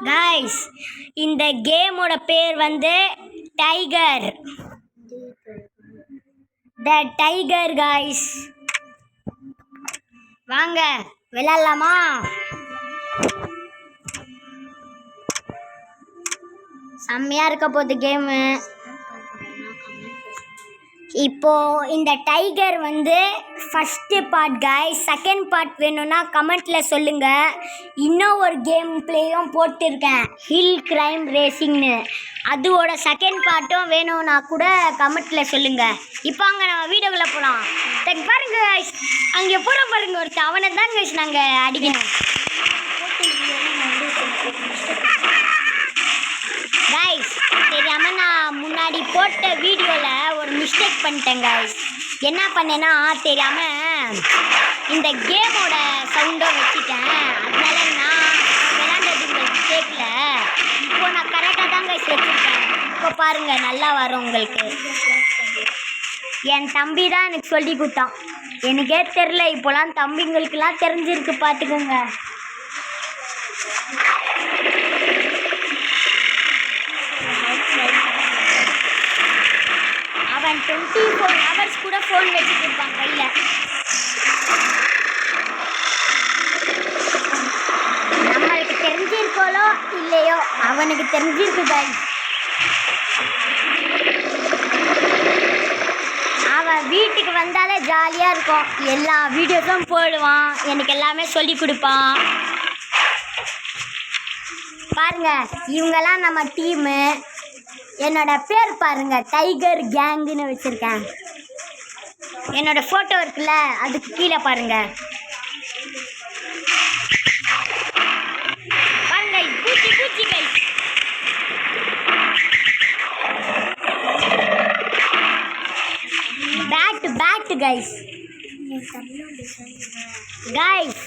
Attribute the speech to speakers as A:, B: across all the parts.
A: Guys இந்த கேமோட பேர் வந்து டைகர். The tiger guys. வாங்க விளையாடலாமா? செம்மையா இருக்க போகுது கேமு. இப்போ இந்த டைகர் வந்து first part guys. Second part வேணும்னா கமெண்ட்டில் சொல்லுங்கள். இன்னும் ஒரு கேம் பிளேயும் போட்டிருக்கேன், ஹில் கிரைம் ரேசிங்னு. அதோட செகண்ட் பார்ட்டும் வேணும்னா கூட கமெண்ட்டில் சொல்லுங்கள். இப்போ அங்கே நம்ம வீடியோக்குள்ளே போகலாம். பாருங்க கைஸ், அங்கே போகிற பாருங்க ஒருத்தர், அவனை தான் கைஸ் நாங்கள் அடிக்கணும். கைஸ் தெரியாமல் நான் முன்னாடி போட்ட வீடியோவில் ஒரு மிஸ்டேக் பண்ணிட்டேன் கைஸ். என்ன பண்ணேன்னா தெரியாமல் இந்த கேமோட சவுண்டை வச்சுட்டேன். அதனால நான் விளையாண்டது உங்களுக்கு கேட்கல. இப்போ நான் கரெக்டாக தான் கைஸ் வச்சுருக்கேன். இப்போ பாருங்கள் நல்லா வரும் உங்களுக்கு. என் தம்பி தான் எனக்கு சொல்லி கொடுத்தான். எனக்கே தெரில, இப்போலாம் தம்பிங்களுக்கெல்லாம் தெரிஞ்சிருக்கு பார்த்துக்கோங்க. அவன் 24 hours கூட ஃபோன் வச்சுட்டு இருப்பான் கையில். நம்மளுக்கு தெரிஞ்சிருக்கோளோ இல்லையோ அவனுக்கு தெரிஞ்சிருக்கு கைஸ். அவன் வீட்டுக்கு வந்தாலே ஜாலியாக இருக்கும். எல்லா வீடியோஸும் போடுவான், எனக்கு எல்லாமே சொல்லி கொடுப்பான். பாருங்க இவங்கெல்லாம் நம்ம டீமு. என்னோட பேர் பாருங்க, டைகர் கேங்குன்னு வச்சுருக்கேன். என்னோட ஃபோட்டோ இருக்குல்ல, அதுக்கு கீழே பாருங்க. பாருங்க பூச்சி பூச்சி கைஸ். Bat guys. கைஸ்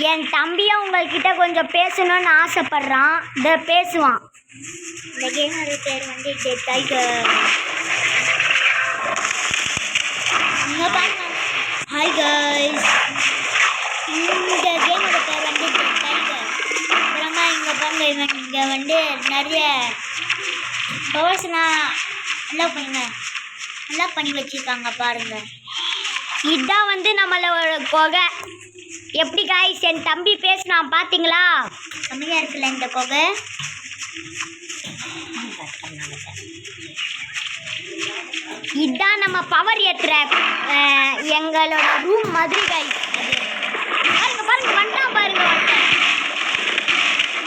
A: என் தம்பியும் உங்கள்கிட்ட கொஞ்சம் பேசணும்னு ஆசைப்படுறான். இதை பேசுவான். இந்த கேமோட பேர் வந்து டைகர். ஹாய் கைஸ், இந்த கேமோட பேர் வந்து டைகர். அப்புறமா இங்கே பாருங்க, இங்கே வந்து நிறைய பவர்ஸ்லாம் நல்லா பண்ணி வச்சுருக்காங்க பாருங்க. இதுதான் வந்து நம்மளோட கொகை. எப்படி காய்ஸ் என் தம்பி பேசினான் பார்த்தீங்களா? செம்மையாக இருக்குல்ல இந்த கொகை. இதுதான் நம்ம பவர் ஏற்றுற எங்களோட ரூம் மாதிரி கைஸ். பாருங்க பாருங்க வண்டா பாருங்க.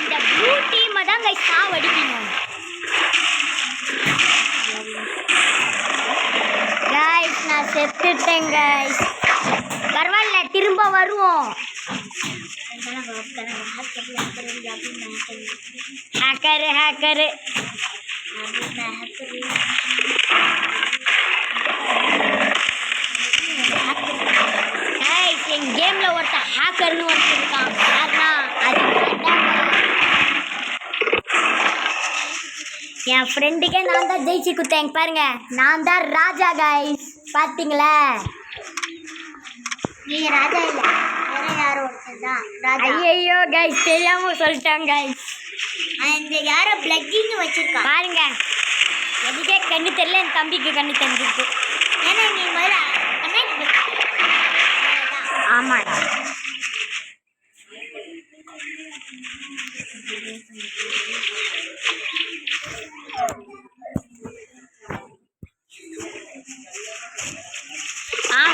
A: இந்த ப்ளூ டீமை தான் கைஸ் சாவடிக்கணும். கைஸ் நான் செத்துட்டேன் கைஸ். பரவாயில்ல, திரும்ப வருவோம். ஹேக்கரு ஹேக்கரு என் கேம்ல ஒருத்தன் ஹேக்கர்னு ஒருத்தர் இருக்கான். யாருன்னா அது என் ஃப்ரெண்டுக்கே நான் தான் ஜெயிச்சு கொடுத்தேன். பாருங்க நான் தான் ராஜா கைஸ். பார்த்தீங்களா? நீங்க ராஜா இல்லை, வேற யாரோ ஒருத்தர் தான் ராஜா. ஐயோ கைஸ் தெரியாம சொல்லிட்டாங்க கைஸ். இந்த யாரோ பிளக்கிங் வச்சிருக்கா பாருங்க. எதுக்கே கண்ணு தெரியல, என் தம்பிக்கு கண்ணு தெரிஞ்சிருக்கு. ஏன்னா நீ முதல்ல ஆமாடா.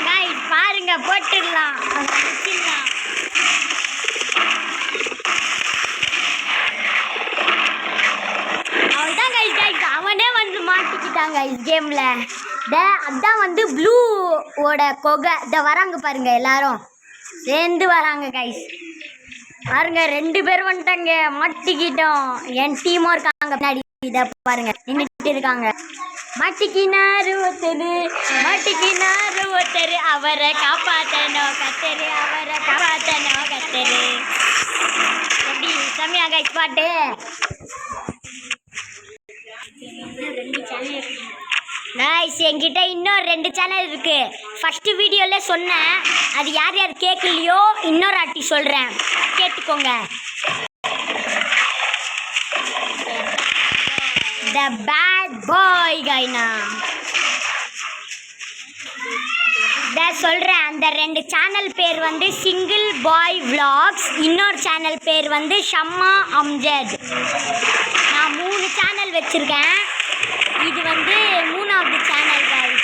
A: கைஸ் பாருங்க போட்டுடலாம். அவன்தான் கைஸ் கைஸ் அவனே வந்து மாட்டிக்கிட்டாங்க கைஸ் கேம்ல. அதான் வந்து ப்ளூவோட கொகை. இதை வராங்க பாருங்க, எல்லாரும் சேர்ந்து வராங்க கைஸ். பாருங்க 2 பேர் வந்துட்டாங்க, மாட்டிக்கிட்டோம். என் டீமும் இருக்காங்க பின்னாடி. இதை பாருங்க நின்றுட்டு இருக்காங்க. மாட்டிக்கினாரு ஒருத்தர், அவரை காப்பாற்றணும் கத்தரு, அவரை காப்பாற்றணும் கத்தரு. எப்படி செம்மையா கைஸ் பாட்டு? கைஸ் என்கிட்ட இன்னும் 2 சேனல் இருக்கு. ஃபர்ஸ்ட் வீடியோல சொன்னேன், அது யார் யார் கேட்கலையோ இன்னொரு ஆட்டி சொல்றேன், கேட்டுக்கோங்க. த பேட் பாய் கைனா சொல்கிறேன். அந்த 2 சேனல் பேர் வந்து சிங்கிள் பாய் vlogs, இன்னொரு சேனல் பேர் வந்து ஷம்மா அம்ஜத். நான் 3 சேனல் வச்சுருக்கேன். இது வந்து 3வது சேனல் guys.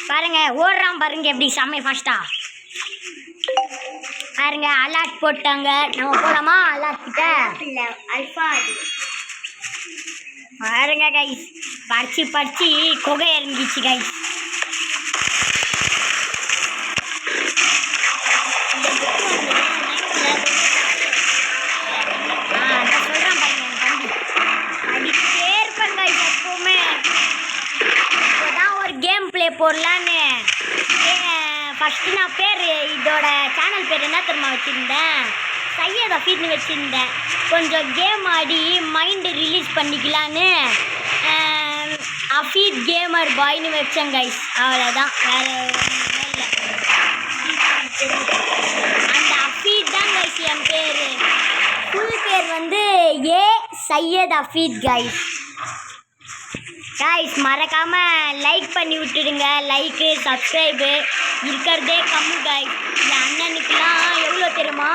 A: பாருங்க ஓடுறான் பாருங்க எப்படி செம்ம ஃபாஸ்டா பாருங்க. அலர்ட் போட்டாங்க. நம்ம போலாமா அலர்ட் கிட்ட? அல்ஃபா பாருங்க கைஸ், படிச்சு குகை இறங்கிச்சு கைஸ். அதான் சொல்றான் பாருங்க என் தம்பி அடிக்கிட்டே இருப்பேன் கைஸ் எப்பவுமே. இப்போதான் ஒரு கேம் பிளே போடலான்னு ஃபஸ்ட்டு நான் இதோட சேனல் பேர் என்ன தெரியுமா வச்சுருந்தேன்? சையத் அஃபீத்னு வச்சுருந்தேன். கொஞ்சம் கேம் ஆடி மைண்டு ரிலீஸ் பண்ணிக்கலான்னு அஃபீத் கேமர் பாய்னு வச்சேன் கைஸ். அவ்வளோதான், வேறு ஒன்றுமே இல்லை. அந்த அஃபீத் தான் கைஸ் என் பேர். ஃபுல் பேர் வந்து சையத் அஃபீத் கைஸ். கைஸ் மறக்காமல் லைக் பண்ணி விட்டுடுங்க. லைக்கு சப்ஸ்கிரைபு இருக்கிறதே கம்மி கைஸ். இந்த அண்ணனுக்குலாம் எவ்வளோ தெரியுமா?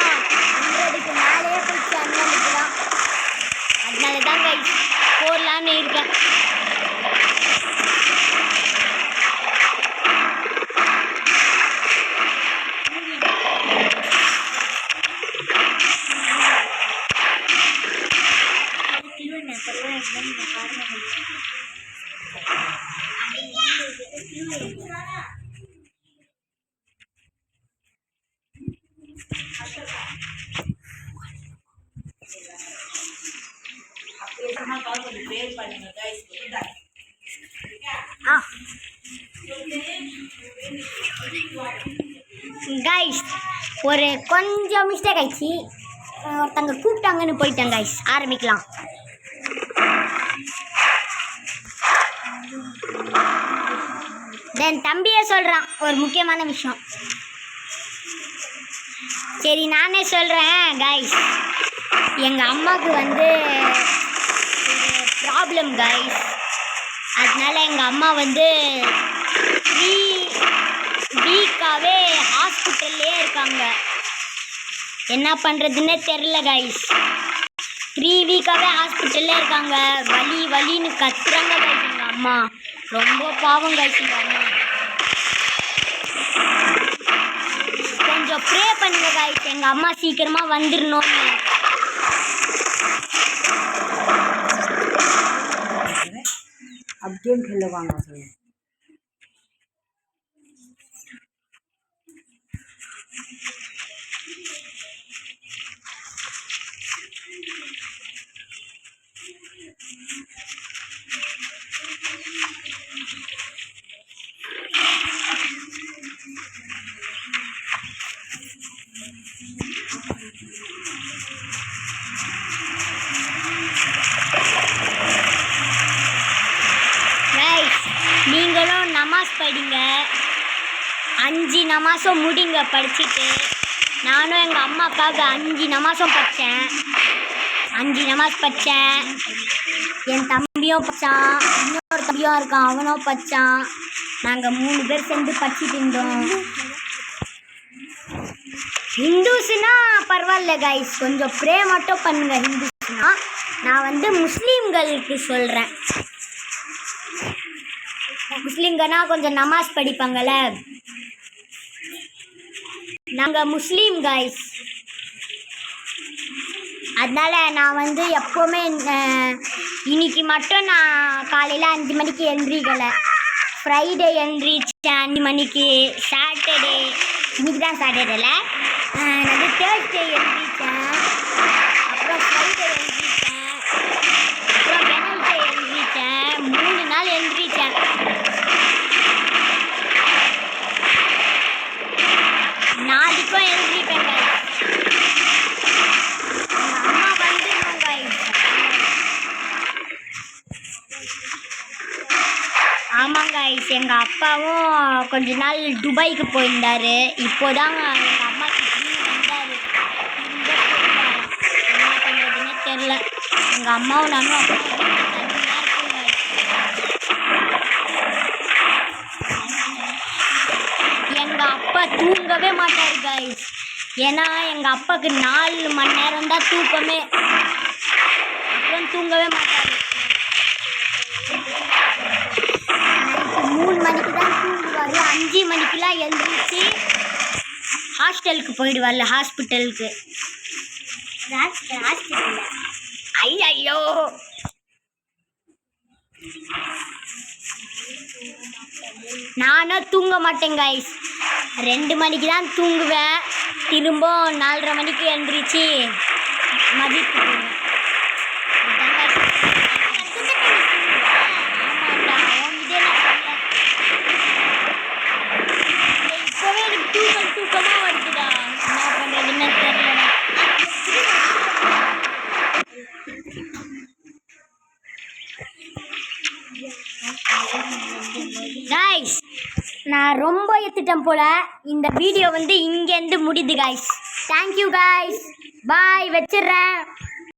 A: 100க்கு மேலே போயிடுச்சு அண்ணனுக்குலாம். அதனால தான் கைஸ் போடலான்னு இருக்கேன். கைஸ் ஒரு கொஞ்சம் மிஸ்டேக் ஆயிடுச்சு. ஒருத்தங்க கூப்பிட்டாங்கன்னு போயிட்டேன் கைஸ். ஆரம்பிக்கலாம். என் தம்பியே சொல்கிறான் ஒரு முக்கியமான விஷயம். சரி நானே சொல்கிறேன் கைஸ். எங்கள் அம்மாவுக்கு வந்து ப்ராப்ளம் கைஸ். அதனால எங்கள் அம்மா வந்து 3 வீக்காகவே ஹாஸ்பிட்டல்லே இருக்காங்க. என்ன பண்ணுறதுன்னே தெரில கைஸ். 3 வீக்காகவே ஹாஸ்பிட்டல்லே இருக்காங்க. வலின்னு கத்துறாங்க கைஸ். எங்கள் அம்மா ரொம்ப பாவம் கைஸ். எங்கள் அம்மா கொஞ்சம் ப்ரே பண்ணுங்க கைஸ். எங்கள் அம்மா சீக்கிரமாக வந்துடணும்னு.
B: अब गेम खेलने वाला है।
A: நீங்களும் நமாஸ் படிங்க. 5 நமாஸும் முடிங்க படிச்சுட்டு. நானும் எங்கள் அம்மாக்காக 5 நமாஸும் படித்தேன். 5 நமாஸ் படித்தேன். என் தம்பியும் படித்தான். இன்னொரு தம்பியும் இருக்கான், அவனும் படித்தான். நாங்கள் 3 பேர் சேர்ந்து படிச்சுட்டு இருந்தோம். ஹிந்துஸ்னா பரவாயில்ல கைஸ், கொஞ்சம் ப்ரே மட்டும் பண்ணுங்க. ஹிந்துஸ்னா நான் வந்து முஸ்லீம்களுக்கு சொல்கிறேன். முஸ்லீம்கனா கொஞ்சம் நமாஸ் படிப்பாங்கள்ல. நாங்கள் முஸ்லீம் கைஸ். அதனால் நான் வந்து எப்போவுமே இன்னைக்கு மட்டும் நான் காலையில் 5 மணிக்கு எழுந்திரிக்கலை. ஃப்ரைடே எழுந்திரிச்சேன் 5 மணிக்கு. சாட்டர்டே இன்னைக்கு தான் சாட்டர்டேல வந்து தேர்ஸ்டே எழுந்திரிச்சேன். அப்புறம் ஃப்ரைடே எழுந்திரிச்சேன். அப்புறம் வெனஸ்டே எழுந்திரிச்சேன். 3 நாள் எழுந்திரிச்சேன். நாளைக்கும் எழுந்திரிப்பேன் கைஸ். எங்கள் அம்மா வந்துடணும் கைஸ். ஆமாம் கைஸ், எங்கள் எங்கள் அப்பாவும் கொஞ்ச நாள் துபாய்க்கு போயிருந்தார். இப்போதாங்க எங்கள் அம்மா திடீர்னு வந்தார். என்ன பண்ணுறதுன்னே தெரில. எங்கள் அம்மாவும் நானும் அப்பா எங்கள் அப்பா தூங்கவே மாட்டார் கைஸ். ஏன்னா எங்கள் அப்பாவுக்கு 4 மணி நேரம் தான் தூக்கமே. அப்புறம் தூங்கவே மாட்டார். நைட்டு 3 மணிக்கு தான் தூங்குவார். 5 மணிக்கெலாம் எழுந்திரிச்சு ஹாஸ்டலுக்கு போயிடுவார்ல, ஹாஸ்பிட்டலுக்கு. ஐயோ நானும் தூங்க மாட்டேன் கைஸ். 2 மணிக்கு தான் தூங்குவேன். திரும்ப 4:30 மணிக்கு எழுந்திரிச்சு மதிப்பு போடுவேன். இப்போவே எனக்கு தூக்கமாக வருதுடா. என்ன பண்ணுறதுன்னு தெரியல. கைஸ் நான் ரொம்ப எடுத்துட்டேன் போல. இந்த வீடியோ வந்து இங்கேருந்து முடியுது கைஸ். Thank you guys. பாய், வச்சிடுறேன்.